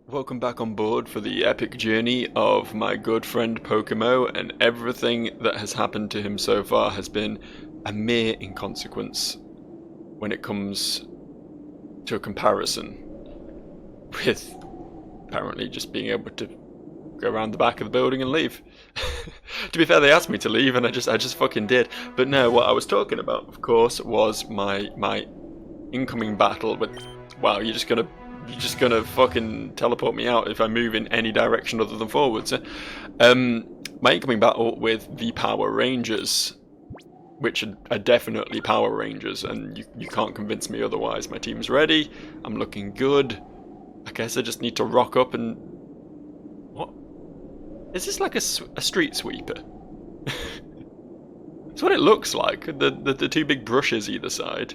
Welcome back on board for the epic journey of my good friend Pokémon, and everything that has happened to him so far has been a mere inconsequence when it comes to a comparison with apparently just being able to go around the back of the building and leave. To be fair, they asked me to leave and I just fucking did. But no, what I was talking about, of course, was my incoming battle with... Wow, you're just gonna fucking teleport me out if I move in any direction other than forwards. My incoming battle with the Power Rangers, which are definitely Power Rangers, and you can't convince me otherwise. My team's ready. I'm looking good. I guess I just need to rock up and... What? Is this like a street sweeper? That's what it looks like. The two big brushes either side.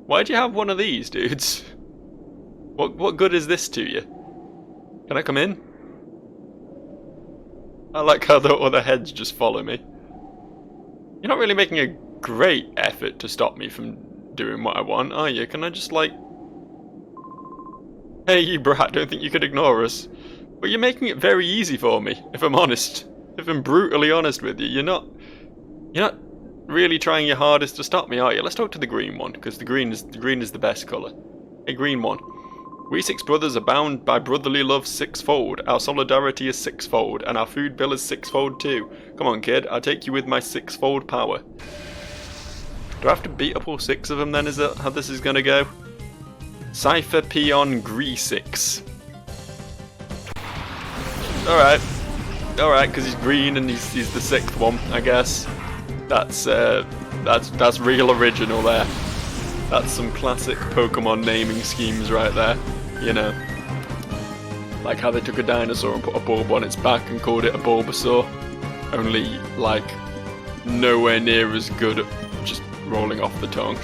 Why'd you have one of these, dudes? What good is this to you? Can I come in? I like how the other heads just follow me. You're not really making a great effort to stop me from doing what I want, are you? Can I just, like... Hey, you brat, don't think you could ignore us? But you're making it very easy for me, if I'm honest. If I'm brutally honest with you, you're not really trying your hardest to stop me, are you? Let's talk to the green one, because the green is the best colour. Hey, green one. We six brothers are bound by brotherly love sixfold. Our solidarity is sixfold, and our food bill is sixfold too. Come on, kid, I'll take you with my sixfold power. Do I have to beat up all six of them then? Is that how this is going to go? Cypher Peon Gree6. Alright, because he's green and he's the sixth one, I guess. That's real original there. That's some classic Pokemon naming schemes right there, you know. Like how they took a dinosaur and put a bulb on its back and called it a Bulbasaur. Only, like, nowhere near as good at just rolling off the tongue.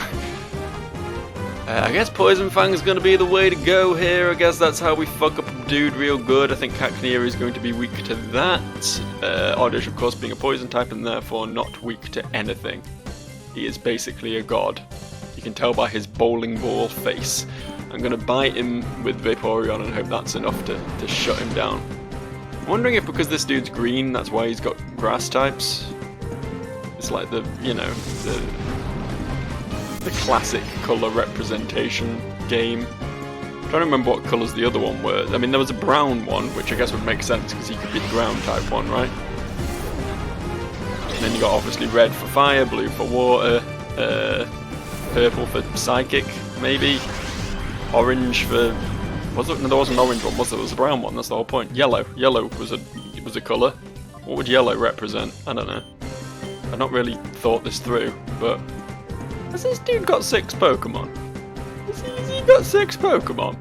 I guess Poison Fang's gonna be the way to go here. I guess that's how we fuck up a dude real good. I think Cacnea is going to be weak to that. Oddish, of course, being a poison type and therefore not weak to anything. He is basically a god. You can tell by his bowling ball face. I'm gonna bite him with Vaporeon and hope that's enough to shut him down. I'm wondering if because this dude's green, that's why he's got grass types. It's like the, you know, the classic colour representation game. I'm trying to remember what colours the other one were. I mean, there was a brown one, which I guess would make sense because he could be the ground type one, right? And then you got obviously red for fire, blue for water, purple for psychic, maybe. Orange for... No, there wasn't an orange one, was there? There was a brown one, that's the whole point. Yellow. Yellow was a colour. What would yellow represent? I don't know. I've not really thought this through, but... Has this dude got 6 Pokemon? Has he got 6 Pokemon?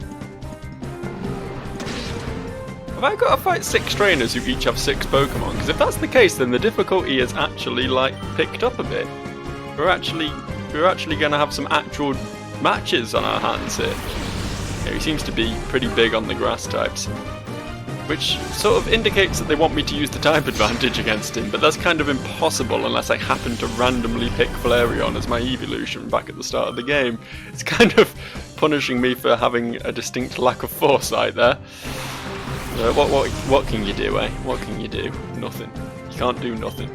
Have I got to fight 6 trainers who each have 6 Pokemon? Because if that's the case, then the difficulty is actually, like, picked up a bit. We're actually going to have some actual matches on our hands here. Yeah, he seems to be pretty big on the grass types. Which sort of indicates that they want me to use the type advantage against him, but that's kind of impossible unless I happen to randomly pick Flareon as my evolution back at the start of the game. It's kind of punishing me for having a distinct lack of foresight there. What can you do, eh? What can you do? Nothing. You can't do nothing.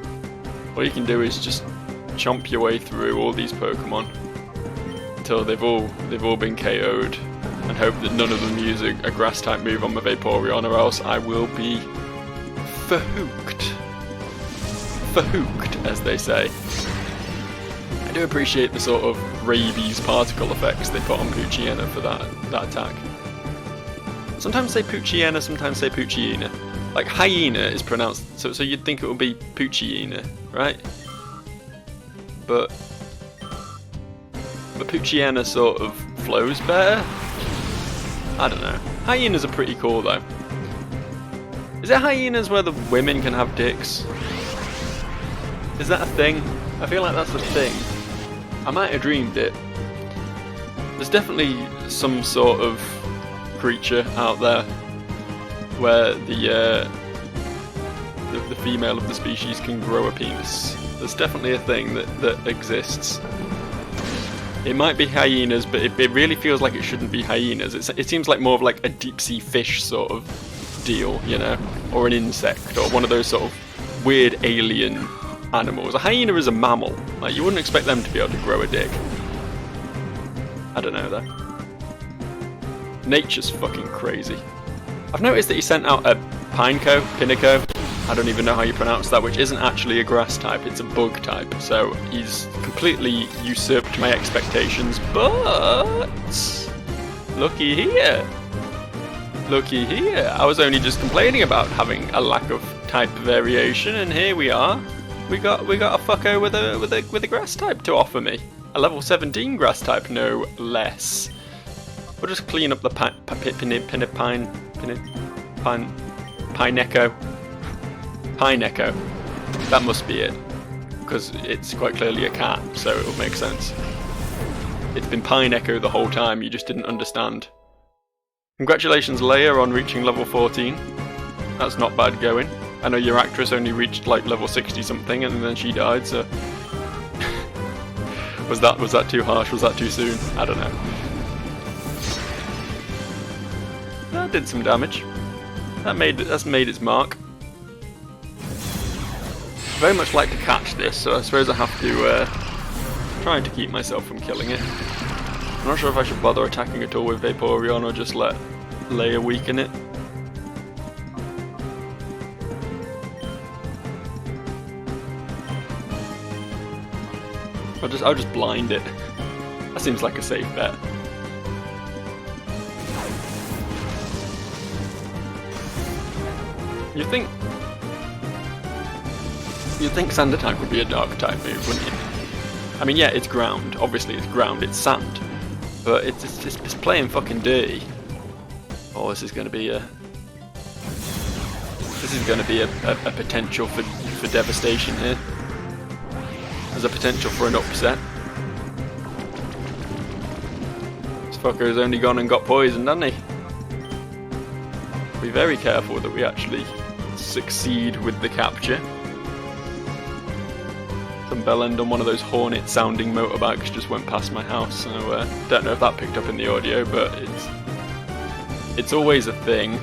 All you can do is just chomp your way through all these Pokemon until they've all been KO'd. And hope that none of them use a grass type move on my Vaporeon, or else I will be fahooked. Fahooked, as they say. I do appreciate the sort of rabies particle effects they put on Poochyena for that attack. Sometimes say Poochyena, sometimes say Poochyena. Like hyena is pronounced, so you'd think it would be Poochyena, right? But Poochyena sort of flows better. I don't know. Hyenas are pretty cool though. Is it hyenas where the women can have dicks? Is that a thing? I feel like that's a thing. I might have dreamed it. There's definitely some sort of creature out there where the female of the species can grow a penis. There's definitely a thing that exists. It might be hyenas, but it really feels like it shouldn't be hyenas. It seems like more of like a deep sea fish sort of deal, you know, or an insect, or one of those sort of weird alien animals. A hyena is a mammal. Like, you wouldn't expect them to be able to grow a dick. I don't know though. Nature's fucking crazy. I've noticed that he sent out a Pinico. I don't even know how you pronounce that, which isn't actually a grass type, it's a bug type. So he's completely usurped my expectations, but looky here. Looky here. I was only just complaining about having a lack of type variation, and here we are. We got a fucko with a grass type to offer me. A level 17 grass type, no less. We'll just clean up the Pineco. That must be it, because it's quite clearly a cat, so it will make sense. It's been Pineco the whole time, you just didn't understand. Congratulations, Leia, on reaching level 14. That's not bad going. I know your actress only reached like level 60 something and then she died, so was that too harsh? Was that too soon? I don't know. That did some damage. That's made its mark. I very much like to catch this, so I suppose I have to try to keep myself from killing it. I'm not sure if I should bother attacking at all with Vaporeon or just let Leia weaken it. I'll just blind it. That seems like a safe bet. You'd think Sand Attack would be a dark type move, wouldn't you? I mean, yeah, it's ground. Obviously, it's ground. It's sand, but it's playing fucking dirty. Oh, this is going to be a potential for devastation here. There's a potential for an upset. This fucker's only gone and got poisoned, hasn't he? Be very careful that we actually succeed with the capture. Some bell end on one of those Hornet sounding motorbikes just went past my house, so don't know if that picked up in the audio, but it's always a thing.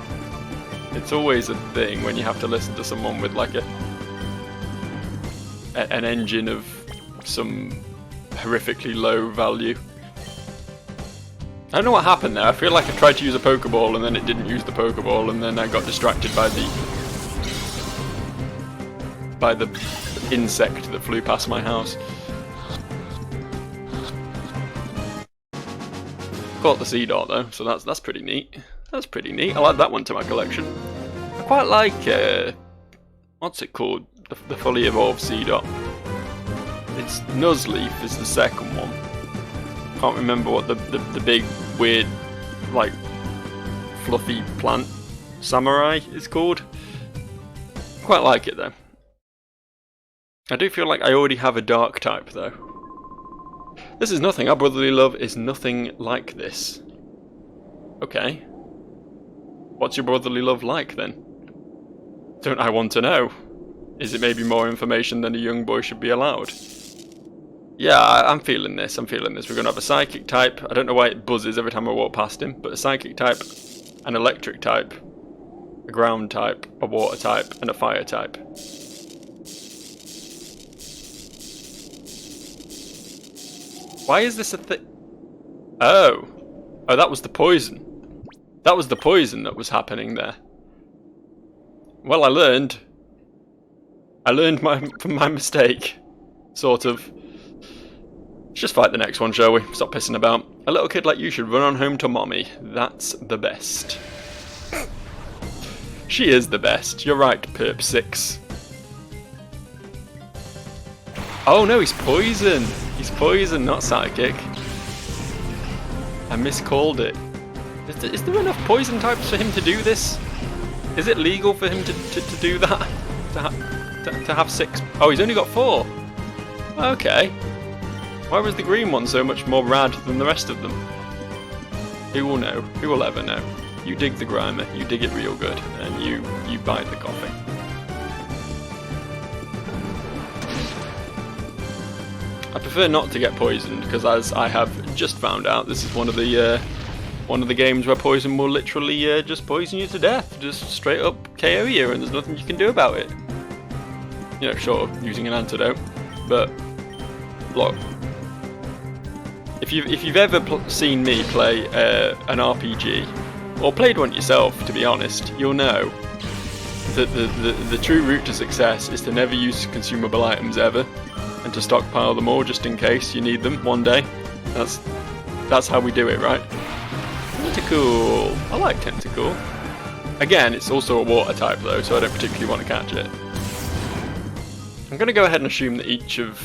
It's always a thing when you have to listen to someone with like an engine of some horrifically low value. I don't know what happened there. I feel like I tried to use a Pokeball and then it didn't use the Pokeball, and then I got distracted by the insect that flew past my house. Caught the Seedot though, so that's pretty neat. That's pretty neat. I'll add that one to my collection. I quite like what's it called? The fully evolved Seedot. It's Nuzleaf is the second one. Can't remember what the big weird like fluffy plant samurai is called. Quite like it though. I do feel like I already have a dark type though. This is nothing. Our brotherly love is nothing like this. Okay. What's your brotherly love like then? Don't I want to know? Is it maybe more information than a young boy should be allowed? Yeah, I'm feeling this. I'm feeling this. We're going to have a psychic type. I don't know why it buzzes every time I walk past him, but a psychic type, an electric type, a ground type, a water type, and a fire type. Why is this a thing? Oh, that was the poison. That was the poison that was happening there. Well, I learned from my mistake, sort of. Let's just fight the next one, shall we? Stop pissing about. A little kid like you should run on home to mommy. That's the best. She is the best. You're right, Perp 6. Oh no, he's poison. He's poison, not psychic. I miscalled it. Is there enough poison types for him to do this? Is it legal for him to do that? To have 6? Oh, he's only got 4. Okay. Why was the green one so much more rad than the rest of them? Who will know? Who will ever know? You dig the Grimer, you dig it real good, and you bite the coffee. I prefer not to get poisoned, because as I have just found out, this is one of the games where poison will literally just poison you to death, just straight up KO you, and there's nothing you can do about it. You know, short of using an antidote. But look, if you've ever seen me play an RPG, or played one yourself, to be honest, you'll know that the true route to success is to never use consumable items ever, and to stockpile them all just in case you need them one day. That's how we do it, right? Tentacle. I like Tentacle. Again, it's also a water type though, so I don't particularly want to catch it. I'm going to go ahead and assume that each of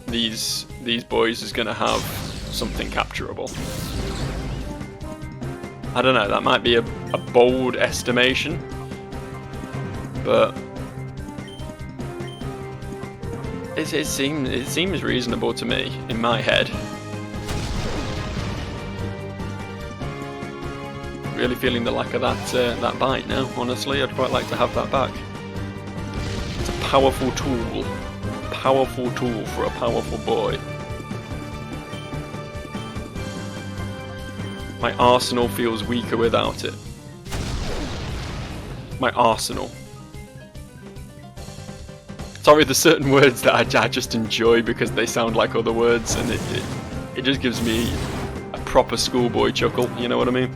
these boys is going to have something capturable. I don't know, that might be a bold estimation, but it seems reasonable to me in my head. Really feeling the lack of that bite now. Honestly, I'd quite like to have that back. It's a powerful tool for a powerful boy. My arsenal feels weaker without it. My arsenal. Sorry, there's certain words that I just enjoy because they sound like other words, and it just gives me a proper schoolboy chuckle, you know what I mean?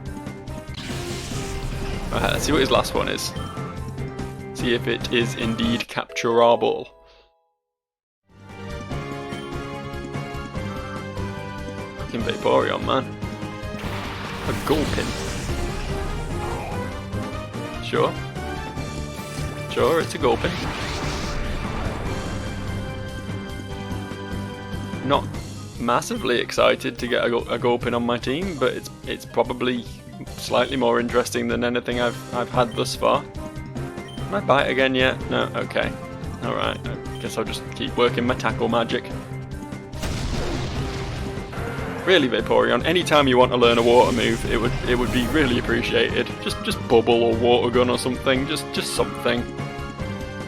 Alright, let's see what his last one is. See if it is indeed capturable. Fucking Vaporeon, man. A Gulpin. Sure. Sure, it's a Gulpin. Not massively excited to get a Gulpin on my team, but it's probably slightly more interesting than anything I've had thus far. Can I bite again yet? No? Okay. Alright, I guess I'll just keep working my tackle magic. Really, Vaporeon, anytime you want to learn a water move, it would be really appreciated. Just bubble or water gun or something, just something.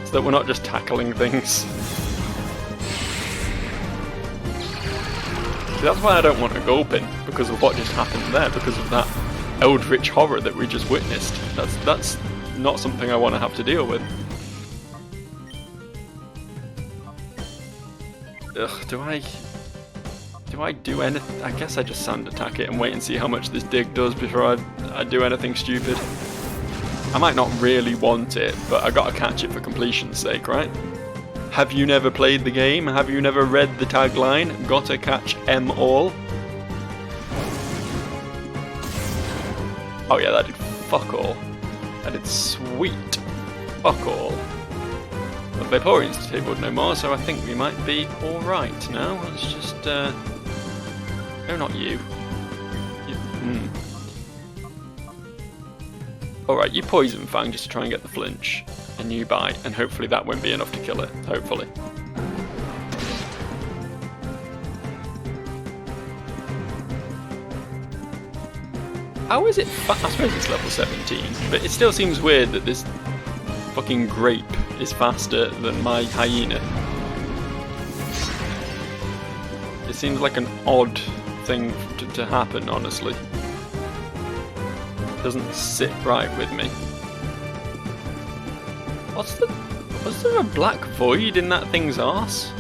So that we're not just tackling things. See, that's why I don't want a Gulpin, because of what just happened there, because of that eldritch horror that we just witnessed. That's not something I want to have to deal with. Ugh, do I do anything? I guess I just sand attack it and wait and see how much this dig does before I do anything stupid. I might not really want it, but I gotta catch it for completion's sake, right? Have you never played the game? Have you never read the tagline? Gotta catch 'em all? Oh yeah, that did fuck all. That did sweet fuck all. But Vaporeon's disabled no more, so I think we might be alright now. Let's just, no, not you. Alright, you Poison Fang just to try and get the flinch. And you bite, and hopefully that won't be enough to kill it. Hopefully. How is it? I suppose it's level 17, but it still seems weird that this fucking grape is faster than my hyena. It seems like an odd thing to happen, honestly. It doesn't sit right with me. Was there a black void in that thing's arse?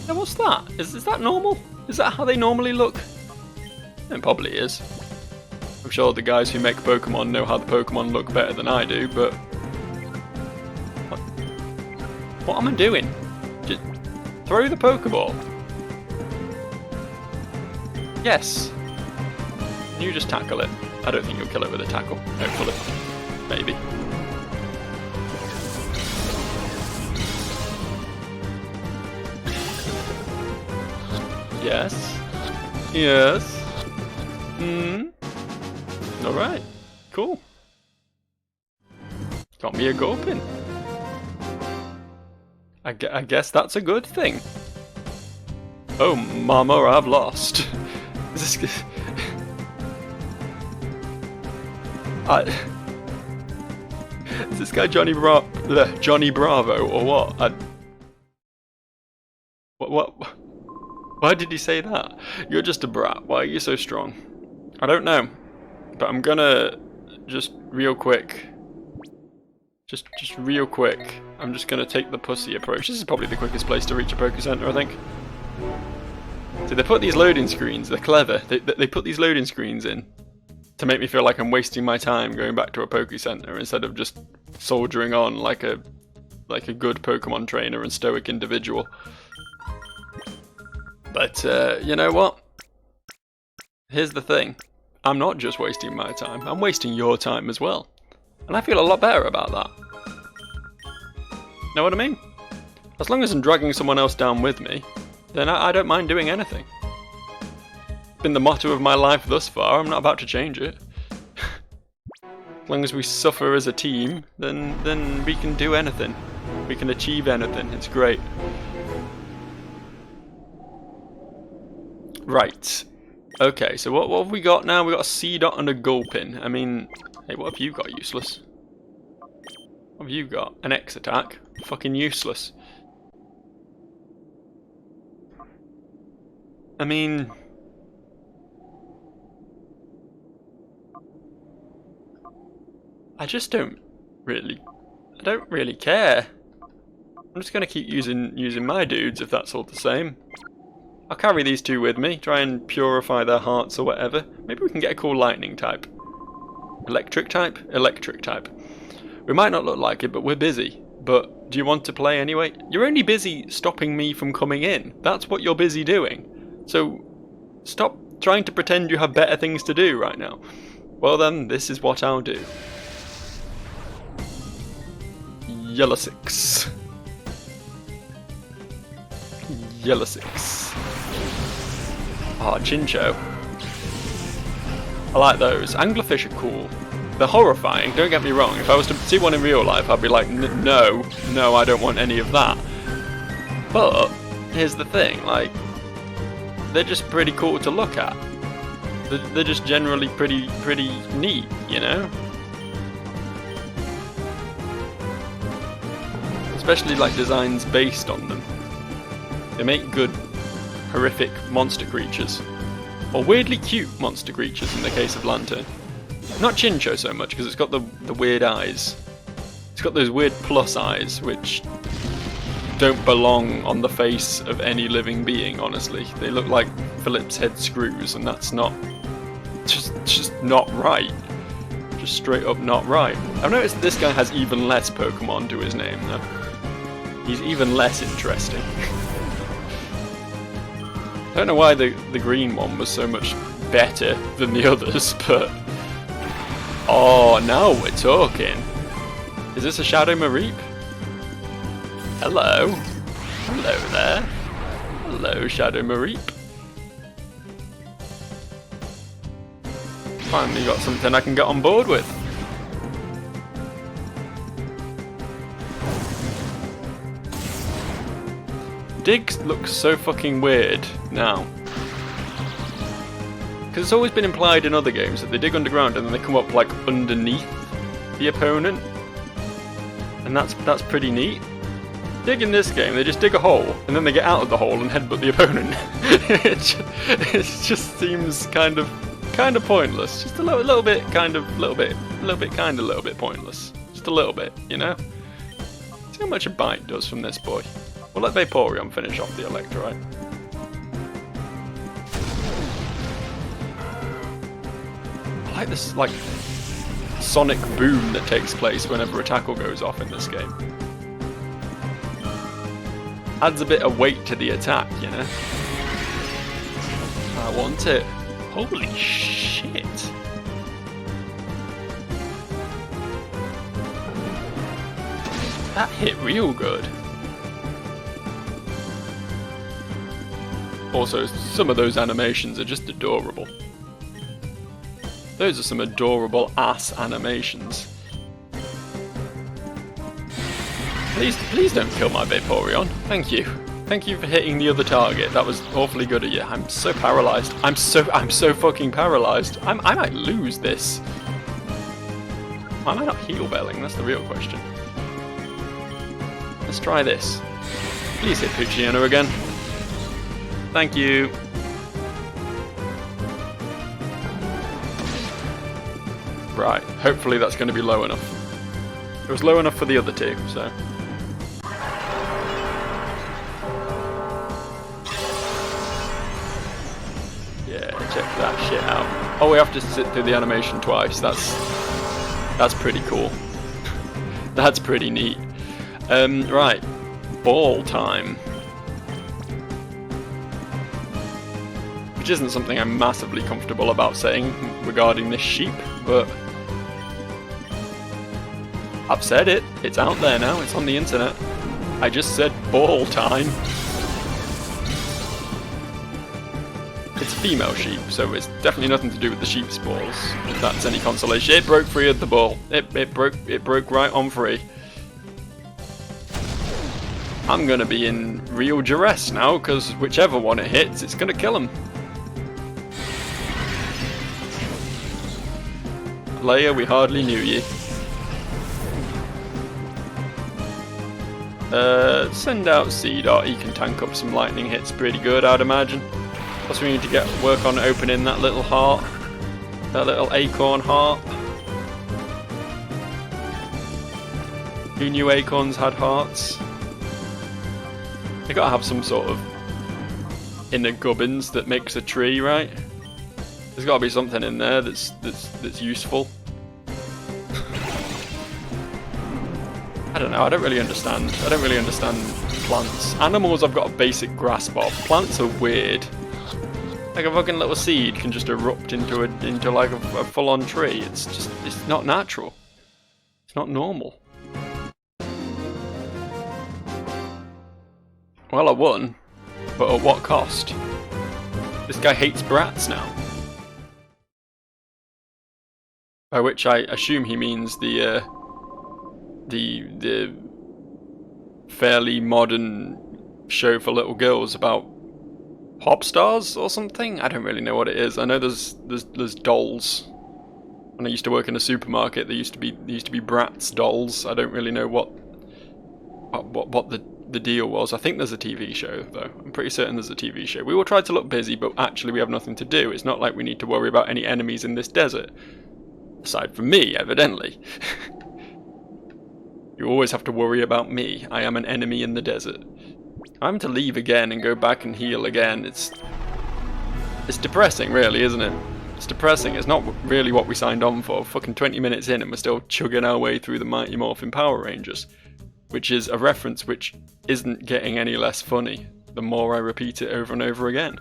Yeah, what's that? Is that normal? Is that how they normally look? It probably is. I'm sure the guys who make Pokemon know how the Pokemon look better than I do, but... What am I doing? Just throw the Pokeball. Yes. You just tackle it. I don't think you'll kill it with a tackle, hopefully. Maybe. Yes. Yes. Alright. Cool. Got me a Gulpin. I guess that's a good thing. Oh, mama, I've lost. Is this... Is this guy Johnny Bravo or what? What? Why did he say that? You're just a brat. Why are you so strong? I don't know. But I'm gonna just real quick. Just real quick. I'm just gonna take the pussy approach. This is probably the quickest place to reach a Poké Center, I think. See, they put these loading screens. They're clever. They put these loading screens in to make me feel like I'm wasting my time going back to a Poké Center instead of just soldiering on like a good Pokemon trainer and stoic individual. But you know what? Here's the thing. I'm not just wasting my time. I'm wasting your time as well. And I feel a lot better about that. Know what I mean? As long as I'm dragging someone else down with me, then I don't mind doing anything. It's been the motto of my life thus far. I'm not about to change it. As long as we suffer as a team, then we can do anything. We can achieve anything. It's great. Right. Okay, so what have we got now? We got a C-Dot and a Gulpin. I mean, hey, what have you got, useless? What have you got? An X-Attack? Fucking useless. I mean... I don't really care. I'm just gonna keep using my dudes if that's all the same. I'll carry these two with me, try and purify their hearts or whatever. Maybe we can get a cool lightning type. Electric type? Electric type. We might not look like it, but we're busy. But do you want to play anyway? You're only busy stopping me from coming in. That's what you're busy doing. So stop trying to pretend you have better things to do right now. Well then, this is what I'll do. Yellow 6. Yellow 6. Ah, Chincho. I like those. Anglerfish are cool. They're horrifying, don't get me wrong. If I was to see one in real life, I'd be like, no, I don't want any of that. But, here's the thing, like, they're just pretty cool to look at. They're just generally pretty neat, you know? Especially like designs based on them. They make good, horrific monster creatures. Or weirdly cute monster creatures in the case of Lantern. Not Chincho so much, because it's got the weird eyes. It's got those weird plus eyes, which don't belong on the face of any living being, honestly. They look like Phillips head screws, and that's not... just not right. Just straight up not right. I've noticed this guy has even less Pokemon to his name, though. He's even less interesting. I don't know why the green one was so much better than the others, but... Oh, now we're talking. Is this a Shadow Mareep? Hello. Hello there. Hello, Shadow Mareep. Finally got something I can get on board with. Dig looks so fucking weird now. Because it's always been implied in other games that they dig underground and then they come up like underneath the opponent. And that's pretty neat. Dig in this game, they just dig a hole and then they get out of the hole and headbutt the opponent. it just seems kind of pointless. Just a little bit pointless. Just a little bit, you know? See how much a bite does from this boy. We'll let Vaporeon finish off the Electrolyte. I like this, like, sonic boom that takes place whenever a tackle goes off in this game. Adds a bit of weight to the attack, you know? I want it. Holy shit. That hit real good. Also, some of those animations are just adorable. Those are some adorable ass animations. Please don't kill my Vaporeon. Thank you. Thank you for hitting the other target. That was awfully good of you. I'm so paralyzed. I'm so fucking paralyzed. I might lose this. Why am I not heal belling? That's the real question. Let's try this. Please hit Pucciano again. Thank you. Right, hopefully that's going to be low enough. It was low enough for the other two, so... Yeah, check that shit out. Oh, we have to sit through the animation twice. That's pretty cool. That's pretty neat. Right. Ball time. Which isn't something I'm massively comfortable about saying regarding this sheep, but... I've said it. It's out there now. It's on the internet. I just said ball time. It's a female sheep, so it's definitely nothing to do with the sheep's balls. If that's any consolation. It broke free of the ball. It broke right on free. I'm gonna be in real duress now, because whichever one it hits, it's gonna kill him. Leia, we hardly knew you. Send out C-Dot, he can tank up some lightning hits pretty good, I'd imagine. Plus we need to work on opening that little heart. That little acorn heart. Who knew acorns had hearts? They gotta have some sort of inner gubbins that makes a tree, right? There's gotta be something in there that's useful. I don't know, I don't really understand plants. Animals I've got a basic grasp of. Plants are weird. Like a fucking little seed can just erupt into like a full-on tree. It's not natural. It's not normal. Well, I won, but at what cost? This guy hates brats now. By which I assume he means the fairly modern show for little girls about pop stars or something. I don't really know what it is. I know there's dolls. When I used to work in a supermarket, there used to be Bratz dolls. I don't really know what the deal was. I think there's a TV show though. I'm pretty certain there's a TV show. We will try to look busy, but actually we have nothing to do. It's not like we need to worry about any enemies in this desert. Aside from me, evidently. You always have to worry about me. I am an enemy in the desert. I'm to leave again and go back and heal again. It's depressing, really, isn't it? It's depressing. It's not really what we signed on for. Fucking 20 minutes in and we're still chugging our way through the Mighty Morphin Power Rangers. Which is a reference which isn't getting any less funny the more I repeat it over and over again.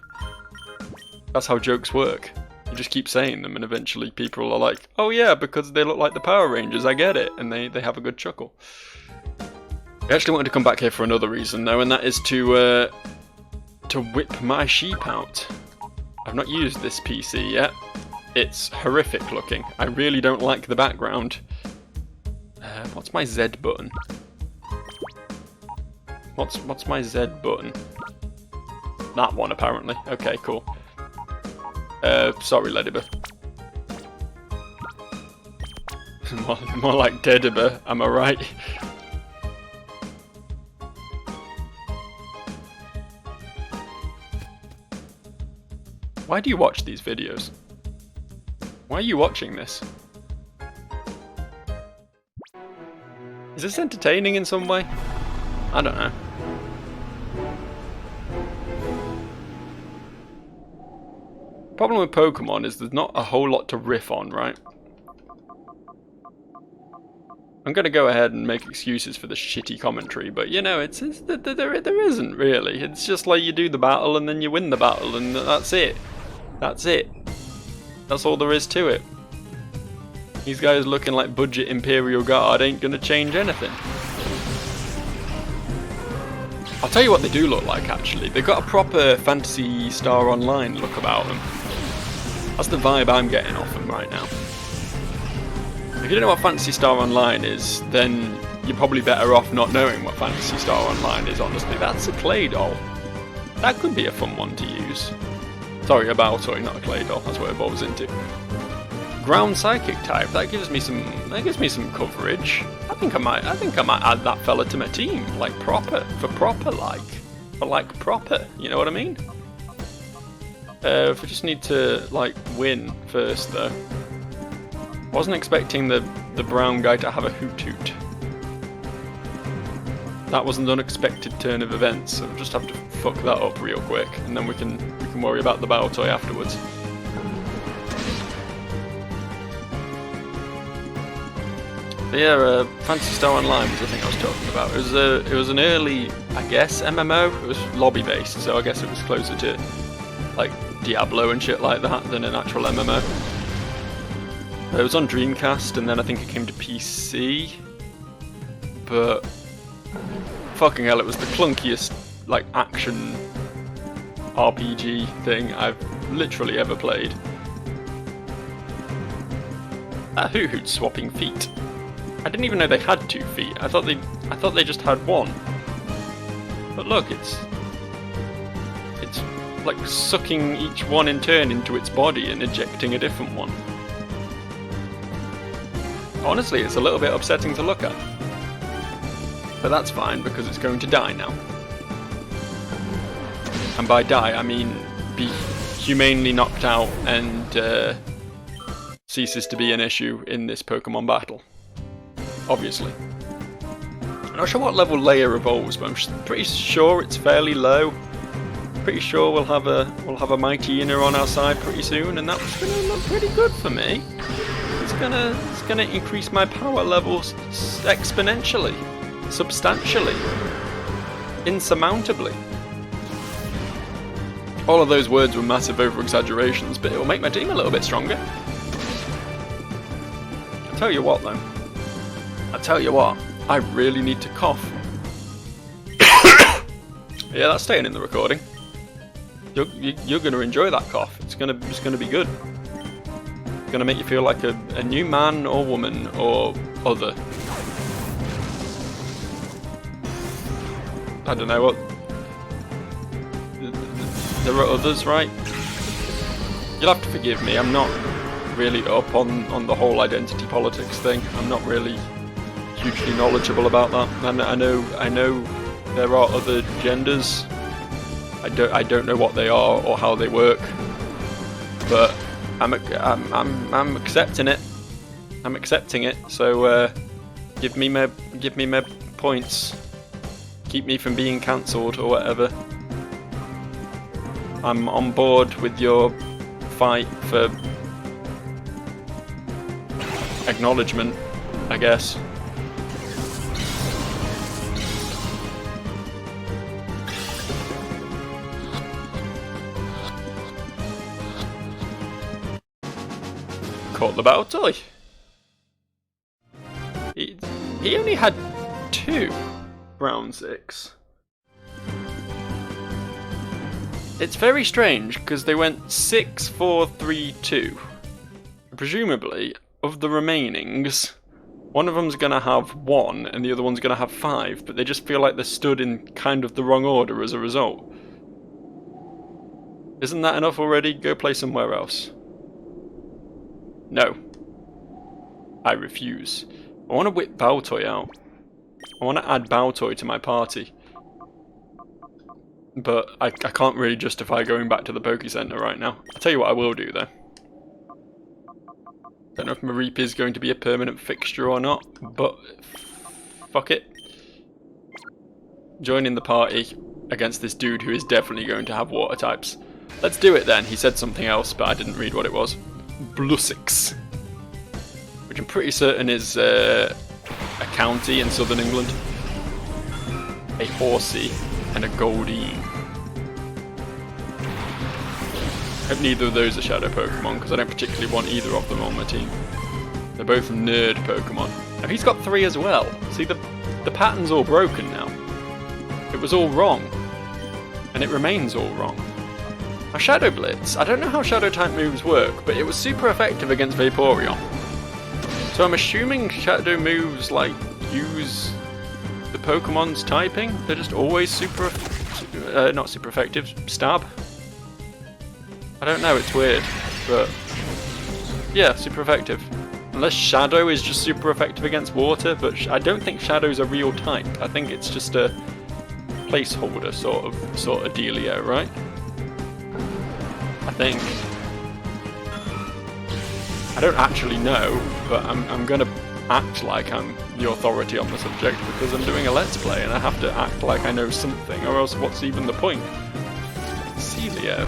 That's how jokes work. You just keep saying them and eventually people are like, oh yeah, because they look like the Power Rangers, I get it, and they have a good chuckle. I actually wanted to come back here for another reason though, and that is to whip my sheep out. I've not used this PC yet. It's horrific looking. I really don't like the background. What's my Z button? What's my Z button? That one apparently. Okay, cool. Sorry, Ladybird. more like Dedibur, am I right? Why do you watch these videos? Why are you watching this? Is this entertaining in some way? I don't know. Problem with Pokemon is there's not a whole lot to riff on, right? I'm gonna go ahead and make excuses for the shitty commentary, but you know, there isn't really. It's just like you do the battle and then you win the battle and that's it. That's it. That's all there is to it. These guys looking like budget Imperial Guard ain't gonna change anything. I'll tell you what they do look like actually. They've got a proper Phantasy Star Online look about them. That's the vibe I'm getting off them right now. If you don't know what Phantasy Star Online is, then you're probably better off not knowing what Phantasy Star Online is, honestly. That's a clay doll. That could be a fun one to use. Sorry, a Baltoy, not a clay doll. That's what it evolves into. Ground Psychic type. That gives me some coverage. I think I might add that fella to my team, like proper, for proper, like, you know what I mean? If we just need to, like, win first, though. Wasn't expecting the brown guy to have a hoot hoot. That was an unexpected turn of events, so we'll just have to fuck that up real quick, and then we can worry about the battle toy afterwards. But yeah, Phantasy Star Online was the thing I was talking about. It was an early, I guess, MMO. It was lobby based, so I guess it was closer to like Diablo and shit like that than an actual MMO. It was on Dreamcast, and then I think it came to PC. But fucking hell, it was the clunkiest like action RPG thing I've literally ever played. Hoot Hoot swapping feet. I didn't even know they had 2 feet. I thought they just had 1. But look, it's like sucking each one in turn into its body and ejecting a different one. Honestly, it's a little bit upsetting to look at. But that's fine, because it's going to die now. And by die, I mean be humanely knocked out and ceases to be an issue in this Pokemon battle. Obviously. I'm not sure what level Leia evolves, but I'm pretty sure it's fairly low. Pretty sure we'll have a Mighty Inner on our side pretty soon, and that's gonna look pretty good for me. It's gonna increase my power levels exponentially, substantially, insurmountably. All of those words were massive over-exaggerations, but it will make my team a little bit stronger. I'll tell you what though. I really need to cough. Yeah, that's staying in the recording. You're going to enjoy that cough. It's going to be good. It's going to make you feel like a new man or woman or other. I don't know what. There are others, right? You'll have to forgive me. I'm not really up on the whole identity politics thing. I'm not really hugely knowledgeable about that. And I know there are other genders. I don't know what they are or how they work, but I'm accepting it. I'm accepting it. So give me my points. Keep me from being cancelled or whatever. I'm on board with your fight for acknowledgement, I guess. Caught the battle toy. He only had 2 round 6. It's very strange because they went 6, 4, 3, 2. Presumably, of the remainings, one of them's gonna have 1 and the other one's gonna have 5, but they just feel like they're stood in kind of the wrong order as a result. Isn't that enough already? Go play somewhere else. No. I refuse. I want to whip Baltoy out. I want to add Baltoy to my party. But I can't really justify going back to the Poké Center right now. I'll tell you what I will do though. Don't know if Mareep is going to be a permanent fixture or not, but fuck it. Joining the party against this dude who is definitely going to have water types. Let's do it then. He said something else, but I didn't read what it was. Blussix, which I'm pretty certain is a county in southern England. A Horsey and a Goldeen. I hope neither of those are Shadow Pokemon, because I don't particularly want either of them on my team. They're both nerd Pokemon. Now he's got 3 as well. See, the pattern's all broken now. It was all wrong. And it remains all wrong. Now Shadow Blitz, I don't know how Shadow type moves work, but it was super effective against Vaporeon. So I'm assuming Shadow moves like use the Pokemon's typing. They're just always not super effective. Stab. I don't know, it's weird, but yeah, super effective. Unless Shadow is just super effective against water, but I don't think Shadow's a real type. I think it's just a placeholder sort of dealio, right? I think. I don't actually know, but I'm gonna act like I'm the authority on the subject because I'm doing a Let's Play and I have to act like I know something, or else what's even the point? Celio.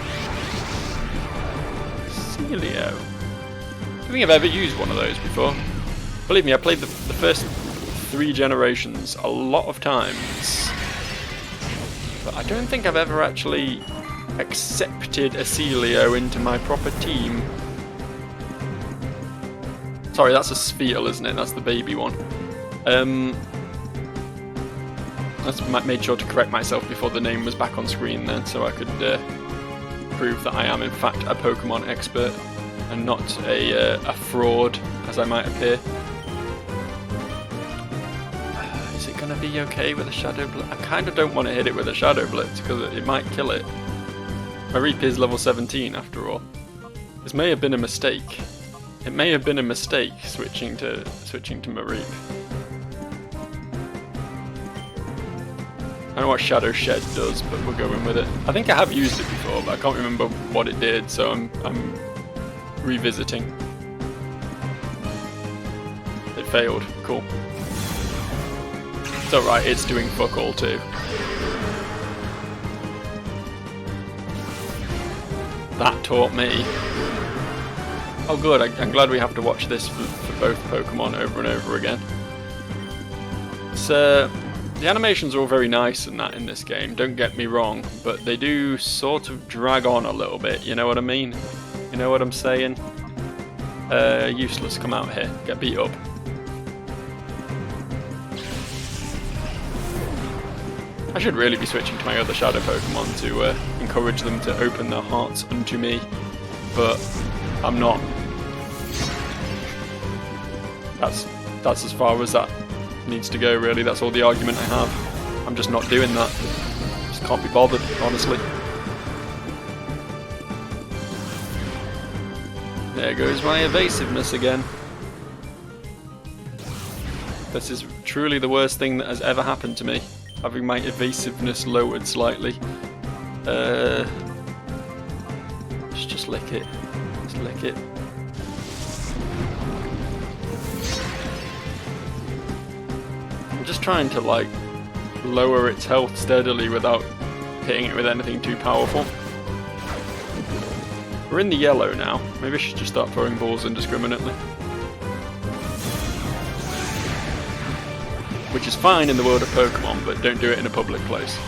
Celio. I don't think I've ever used one of those before. Believe me, I played the first 3 generations a lot of times, but I don't think I've ever actually accepted a Celio into my proper team. Sorry, that's a Spheal, isn't it? That's the baby one. I made sure to correct myself before the name was back on screen then, so I could prove that I am in fact a Pokemon expert and not a fraud, as I might appear. Is it going to be okay with a Shadow Blitz? I kind of don't want to hit it with a Shadow Blitz because it might kill it. Mareep is level 17 after all. This may have been a mistake. It may have been a mistake switching to Mareep. I don't know what Shadow Shed does, but we're going with it. I think I have used it before, but I can't remember what it did, so I'm revisiting. It failed. Cool. It's alright, it's doing fuck all too. That taught me. Oh good, I'm glad we have to watch this for both Pokemon over and over again. So, the animations are all very nice and that in this game, don't get me wrong, but they do sort of drag on a little bit, you know what I mean? You know what I'm saying? Useless, come out here, get beat up. I should really be switching to my other Shadow Pokemon to encourage them to open their hearts unto me, but I'm not. That's as far as that needs to go, really. That's all the argument I have. I'm just not doing that. Just can't be bothered, honestly. There goes my evasiveness again. This is truly the worst thing that has ever happened to me. Having my evasiveness lowered slightly. Just lick it. Just lick it. I'm just trying to like lower its health steadily without hitting it with anything too powerful. We're in the yellow now. Maybe I should just start throwing balls indiscriminately. Which is fine in the world of Pokemon, but don't do it in a public place.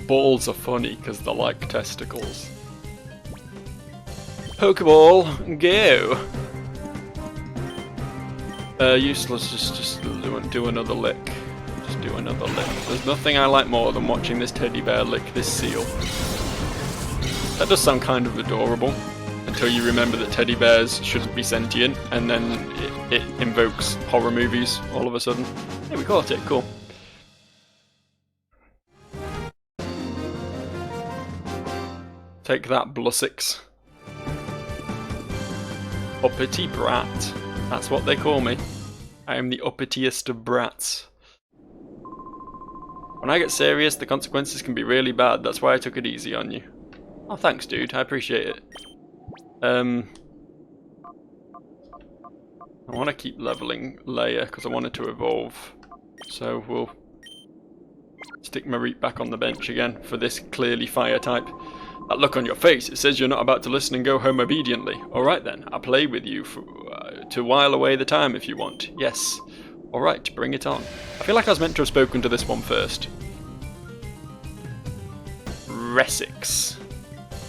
Balls are funny because they're like testicles. Pokeball, go! Useless, just do another lick. Just do another lick. There's nothing I like more than watching this teddy bear lick this seal. That does sound kind of adorable, until you remember that teddy bears shouldn't be sentient, and then it invokes horror movies all of a sudden. Hey, we caught it, cool. Take that, Blussix. Uppity brat. That's what they call me. I am the uppitiest of brats. When I get serious, the consequences can be really bad. That's why I took it easy on you. Oh, thanks, dude. I appreciate it. I want to keep leveling Leia because I wanted to evolve. So we'll stick Mareep back on the bench again for this clearly fire type. That look on your face, it says you're not about to listen and go home obediently. Alright then, I'll play with you to while away the time if you want. Yes. Alright, bring it on. I feel like I was meant to have spoken to this one first. Resix.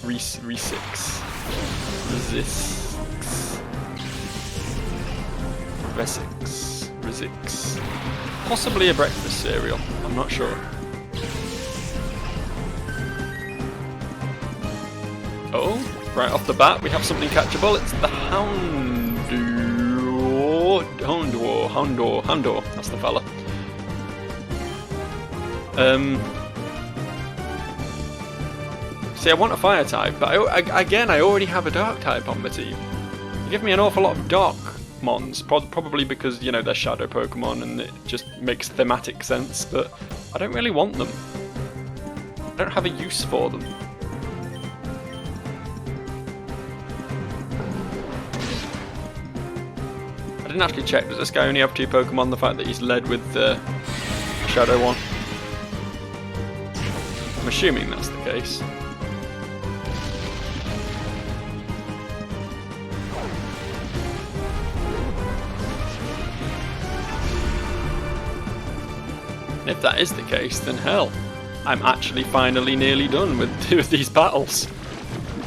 Resix. Resix. Possibly a breakfast cereal, I'm not sure. Oh, right off the bat we have something catchable. It's the Houndor. That's the fella. See, I want a fire type, but I already have a dark type on my team. You give me an awful lot of dark mons, probably because, you know, they're shadow Pokemon and it just makes thematic sense, but I don't really want them. I don't have a use for them. didn't actually check. Does this guy only have 2 Pokemon? The fact that he's led with the Shadow one. I'm assuming that's the case. If that is the case, then hell, I'm actually finally nearly done with 2 of these battles.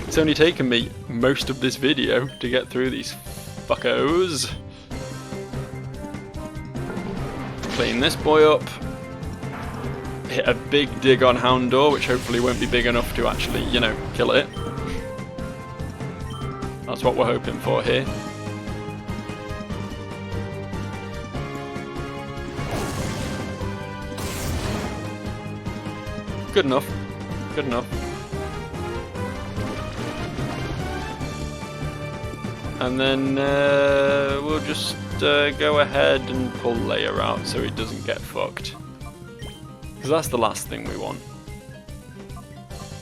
It's only taken me most of this video to get through these fuckos. Clean this boy up. Hit a big dig on Houndour, which hopefully won't be big enough to actually, you know, kill it. That's what we're hoping for here. Good enough. Good enough. And then we'll just go ahead and pull Leia out so he doesn't get fucked. Because that's the last thing we want.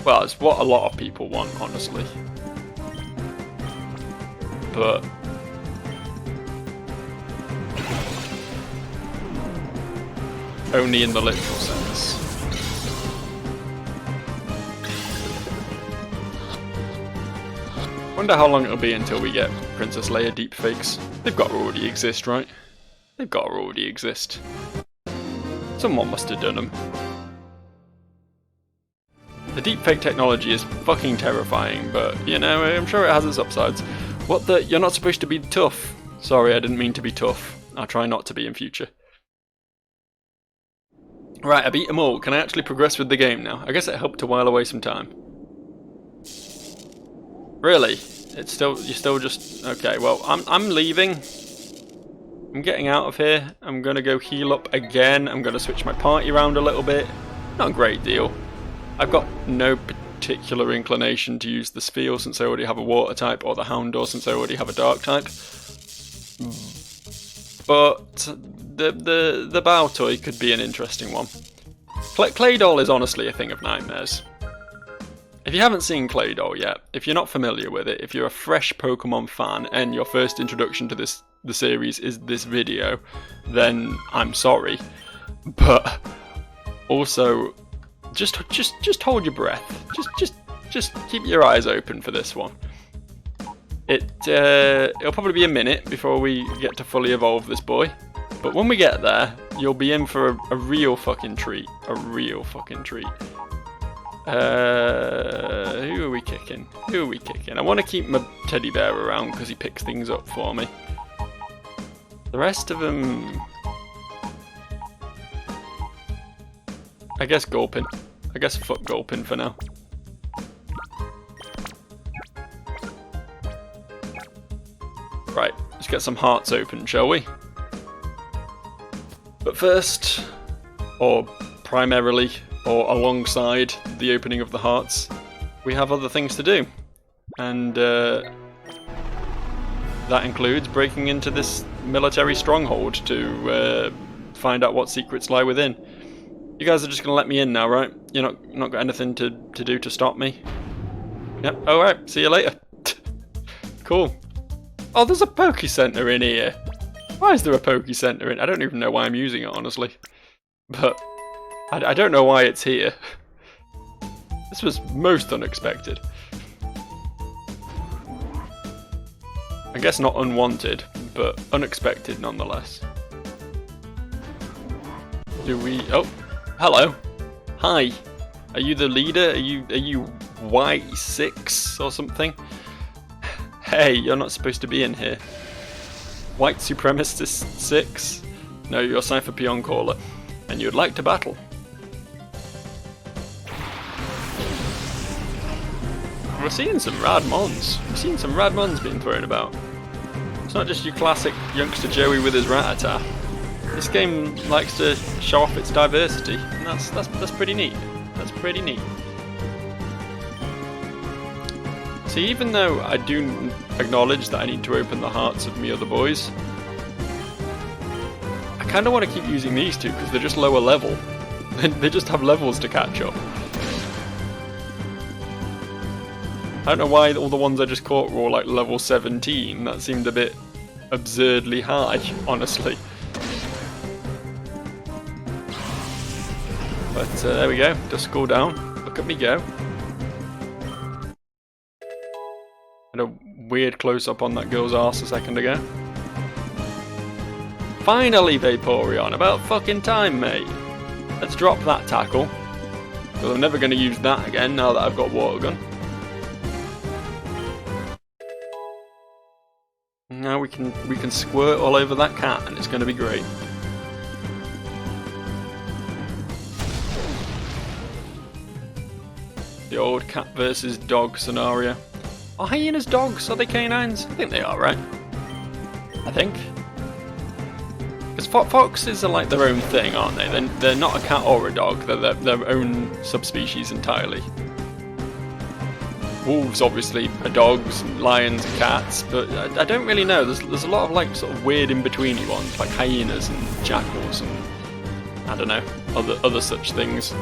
Well, it's what a lot of people want, honestly. But only in the literal sense. Wonder how long it'll be until we get Princess Leia deepfakes. They've got to already exist, right? They've got to already exist. Someone must have done them. The deepfake technology is fucking terrifying, but, you know, I'm sure it has its upsides. What the? You're not supposed to be tough. Sorry, I didn't mean to be tough. I'll try not to be in future. Right, I beat them all. Can I actually progress with the game now? I guess it helped to while away some time. Really? You're still just... Okay, well, I'm leaving. I'm getting out of here. I'm gonna go heal up again. I'm gonna switch my party around a little bit. Not a great deal. I've got no particular inclination to use the Spheal since I already have a water type, or the Houndour since I already have a dark type. But the Baltoy could be an interesting one. Claydol is honestly a thing of nightmares. If you haven't seen Claydol yet, if you're not familiar with it, if you're a fresh Pokemon fan and your first introduction to the series is this video, then I'm sorry. But also, just hold your breath. Just keep your eyes open for this one. It'll probably be a minute before we get to fully evolve this boy. But when we get there, you'll be in for a real fucking treat. A real fucking treat. Who are we kicking? Who are we kicking? I want to keep my teddy bear around because he picks things up for me. The rest of them... I guess Gulpin. I guess fuck Gulpin for now. Right, let's get some hearts open, shall we? But first, or primarily, or alongside the opening of the hearts, we have other things to do. And that includes breaking into this military stronghold to find out what secrets lie within. You guys are just gonna let me in now, right? You're not got anything to do to stop me? Yep, alright, see you later. Cool. Oh, there's a Poke Center in here. Why is there a Poke Center in? I don't even know why I'm using it, honestly. But I don't know why it's here. This was most unexpected. I guess not unwanted, but unexpected nonetheless. Do we... Oh, hello. Hi. Are you the leader? Are you Y6 or something? Hey, you're not supposed to be in here. White Supremacist 6? No, you're Cypher Peon Caller. And you'd like to battle. We're seeing some rad mons. We're seeing some rad mons being thrown about. It's not just your classic youngster Joey with his Rattata. This game likes to show off its diversity, and that's pretty neat. That's pretty neat. See, even though I do acknowledge that I need to open the hearts of me other boys, I kind of want to keep using these two because they're just lower level. They just have levels to catch up. I don't know why all the ones I just caught were all like level 17. That seemed a bit absurdly high, honestly. But there we go, Duskull down. Look at me go. Had a weird close-up on that girl's arse a second ago. Finally, Vaporeon, about fucking time, mate. Let's drop that tackle. Because I'm never going to use that again now that I've got Water Gun. Now we can squirt all over that cat and it's going to be great. The old cat versus dog scenario. Are hyenas dogs? Are they canines? I think they are, right? I think. Because foxes are like their own thing, aren't they? They're not a cat or a dog. They're their own subspecies entirely. Wolves obviously are dogs, and lions are cats, but I don't really know. There's a lot of like sort of weird in-betweeny ones, like hyenas and jackals and I don't know, other such things.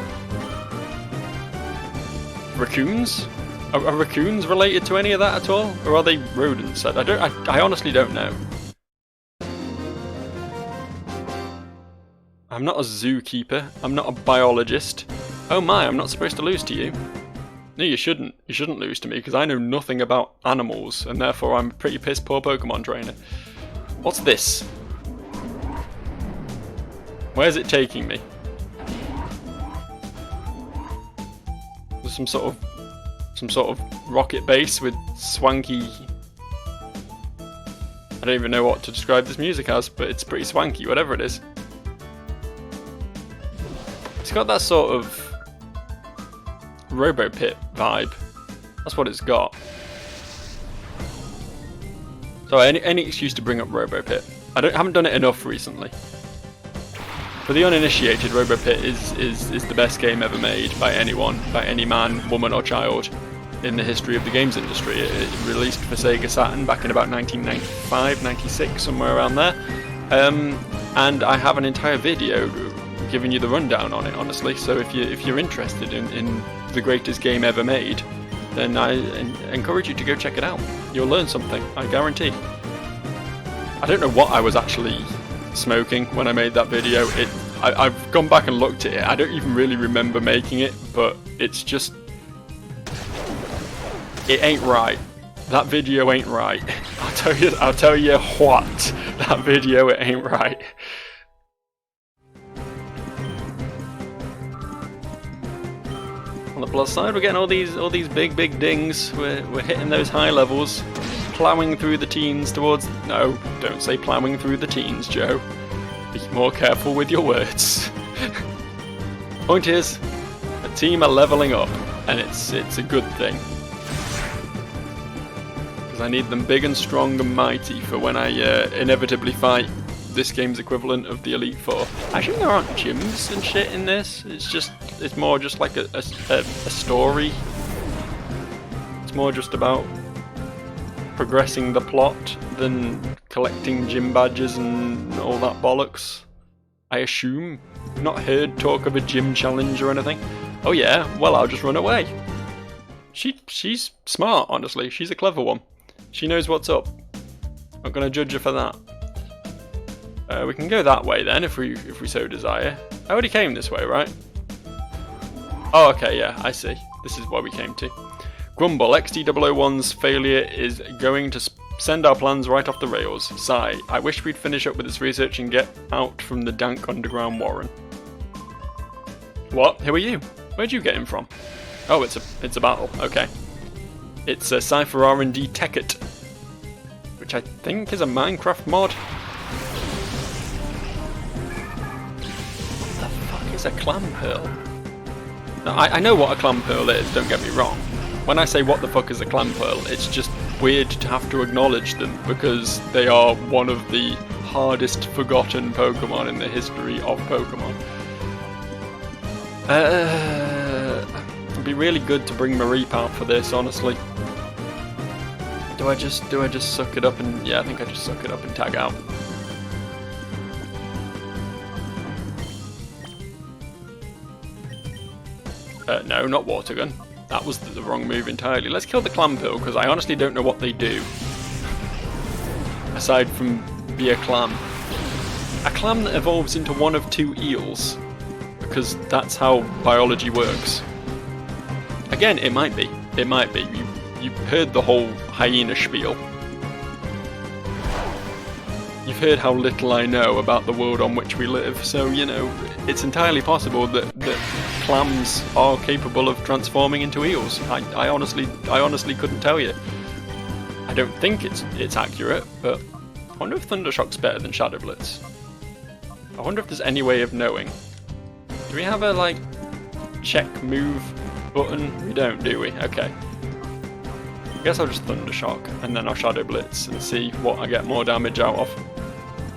Raccoons? Are raccoons related to any of that at all, or are they rodents? I honestly don't know. I'm not a zookeeper. I'm not a biologist. Oh my, I'm not supposed to lose to you. No, you shouldn't. You shouldn't lose to me, because I know nothing about animals, and therefore I'm a pretty piss poor Pokemon trainer. What's this? Where's it taking me? There's some sort of rocket base with swanky... I don't even know what to describe this music as, but it's pretty swanky, whatever it is. It's got that sort of Robo-Pit vibe. That's what it's got. So any excuse to bring up Robo-Pit. Haven't done it enough recently. For the uninitiated, Robo-Pit is the best game ever made by anyone, by any man, woman or child in the history of the games industry. It released for Sega Saturn back in about 1995, 96, somewhere around there. And I have an entire video giving you the rundown on it, honestly. So if you're interested in the greatest game ever made, then I encourage you to go check it out. You'll learn something, I guarantee. I don't know what I was actually smoking when I made that video. I've gone back and looked at it. I don't even really remember making it, but it's just... it ain't right. That video ain't right. I'll tell you what. That video, it ain't right. On the plus side, we're getting all these big dings. We're hitting those high levels, plowing through the teens towards... No, don't say plowing through the teens, Joe. Be more careful with your words. Point is, the team are leveling up, and it's a good thing. Because I need them big and strong and mighty for when I inevitably fight this game's equivalent of the Elite Four. Actually, there aren't gyms and shit in this. It's more just like a story. It's more just about progressing the plot than collecting gym badges and all that bollocks. I assume. Not heard talk of a gym challenge or anything. Oh yeah, well I'll just run away. She's smart, honestly. She's a clever one. She knows what's up. Not gonna judge her for that. We can go that way then, if we so desire. I already came this way, right? Oh, okay, yeah, I see. This is where we came to. Grumble, XT001's failure is going to send our plans right off the rails. Sigh, I wish we'd finish up with this research and get out from the dank underground warren. What? Who are you? Where'd you get him from? Oh, it's a battle, okay. It's a Cypher R&D Tekkit, which I think is a Minecraft mod. It's a Clamperl. Now, I know what a Clamperl is, don't get me wrong. When I say what the fuck is a Clamperl, it's just weird to have to acknowledge them because they are one of the hardest forgotten Pokemon in the history of Pokemon. It'd be really good to bring Mareep out for this, honestly. Do I just suck it up and... yeah, I think I just suck it up and tag out. No, not Water Gun. That was the wrong move entirely. Let's kill the Clamperl, because I honestly don't know what they do. aside from be a clam. A clam that evolves into one of two eels, because that's how biology works. Again, it might be. It might be. You've heard the whole hyena spiel. You've heard how little I know about the world on which we live, so, you know, it's entirely possible that clams are capable of transforming into eels. I honestly couldn't tell you. I don't think it's accurate, but I wonder if Thundershock's better than Shadow Blitz. I wonder if there's any way of knowing. Do we have a, like, check move button? We don't, do we? Okay. I guess I'll just Thundershock, and then I'll Shadow Blitz and see what I get more damage out of.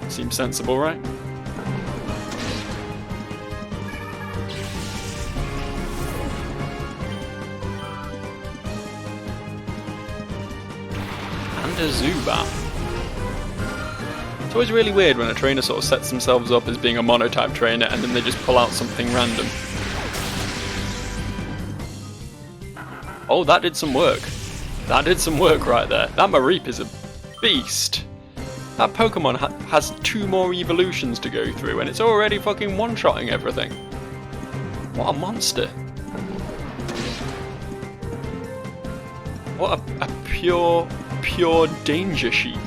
Seems sensible, right? And a Zubat. It's always really weird when a trainer sort of sets themselves up as being a monotype trainer and then they just pull out something random. Oh, that did some work. That did some work right there. That Mareep is a beast. That Pokemon has 2 more evolutions to go through and it's already fucking one-shotting everything. What a monster. What a pure danger sheep.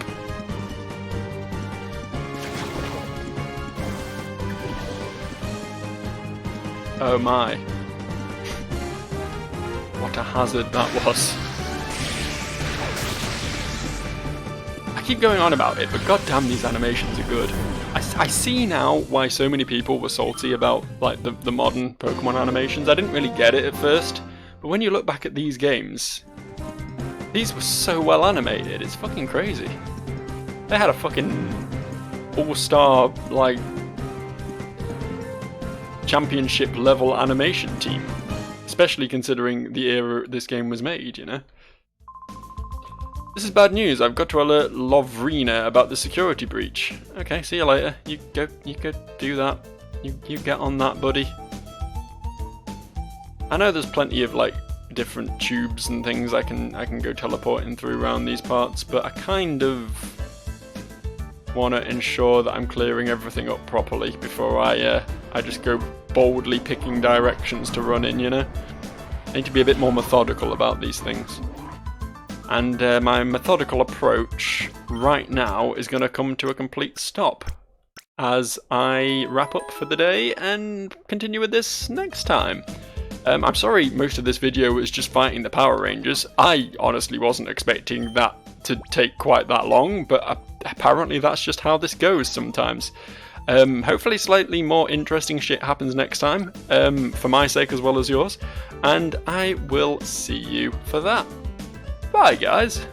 Oh my. What a hazard that was. I keep going on about it, but goddamn, these animations are good. I see now why so many people were salty about like the modern Pokemon animations. I didn't really get it at first, but when you look back at these games, these were so well animated, it's fucking crazy. They had a fucking all-star, like, championship level animation team. Especially considering the era this game was made, you know? This is bad news. I've got to alert Lovrina about the security breach. Okay, see you later. You go do that. You get on that, buddy. I know there's plenty of like different tubes and things I can go teleporting through around these parts, but I kind of want to ensure that I'm clearing everything up properly before I just go boldly picking directions to run in, you know? I need to be a bit more methodical about these things. And my methodical approach right now is going to come to a complete stop as I wrap up for the day and continue with this next time. I'm sorry most of this video was just fighting the Power Rangers. I honestly wasn't expecting that to take quite that long, but apparently that's just how this goes sometimes. Hopefully slightly more interesting shit happens next time, for my sake as well as yours, and I will see you for that. Bye guys!